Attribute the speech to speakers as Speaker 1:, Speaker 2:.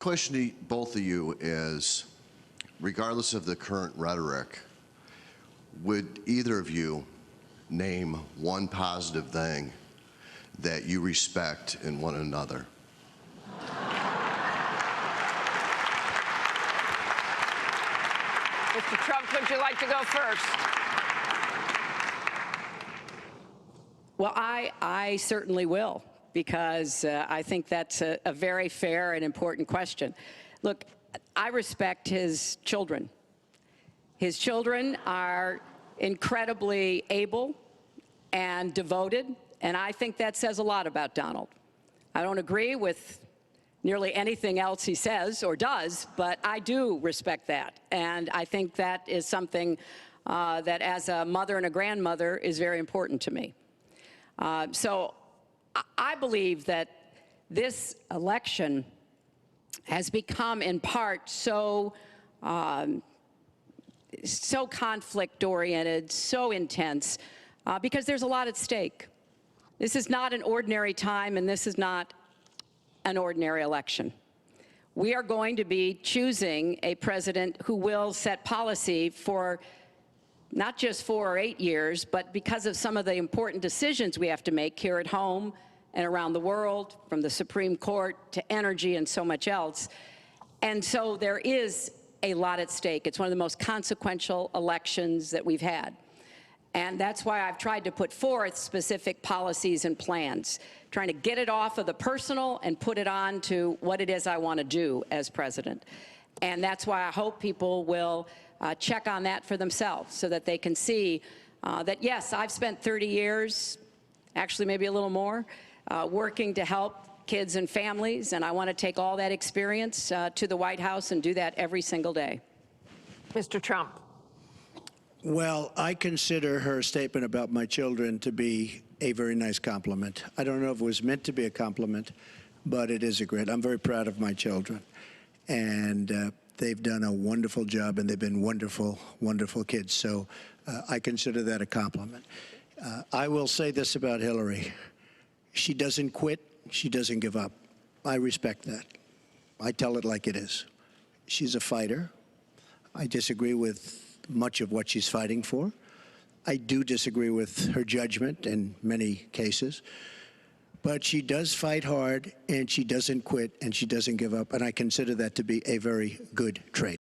Speaker 1: Question to both of you is, regardless of the current rhetoric, would either of you name one positive thing that you respect in one another?
Speaker 2: Mr. Trump, would you like to go first?
Speaker 3: Well, I certainly will, because I think that's a very fair and important question. Look, I respect his children. His children are incredibly able and devoted, and I think that says a lot about Donald. I don't agree with nearly anything else he says or does, but I do respect that. And I think that is something that, as a mother and a grandmother, is very important to me. So I believe that this election has become, in part, so conflict-oriented, so intense, because there's a lot at stake. This is not an ordinary time, and this is not an ordinary election. We are going to be choosing a president who will set policy for not just 4 or 8 years, but because of some of the important decisions we have to make here at home and around the world, from the Supreme Court to energy and so much else. And so there is a lot at stake. It's one of the most consequential elections that we've had. And that's why I've tried to put forth specific policies and plans, trying to get it off of the personal and put it on to what it is I want to do as president. And that's why I hope people will check on that for themselves, so that they can see that, yes, I've spent 30 years, actually maybe a little more, working to help kids and families, and I want to take all that experience to the White House and do that every single day.
Speaker 2: Mr. Trump.
Speaker 4: Well, I consider her statement about my children to be a very nice compliment. I don't know if it was meant to be a compliment, but it is a great. I'm very proud of my children, and they've done a wonderful job, and they've been wonderful, wonderful kids. So I consider that a compliment. I will say this about Hillary. She doesn't quit. She doesn't give up. I respect that. I tell it like it is. She's a fighter. I disagree with much of what she's fighting for. I do disagree with her judgment in many cases. But she does fight hard, and she doesn't quit, and she doesn't give up, and I consider that to be a very good trait.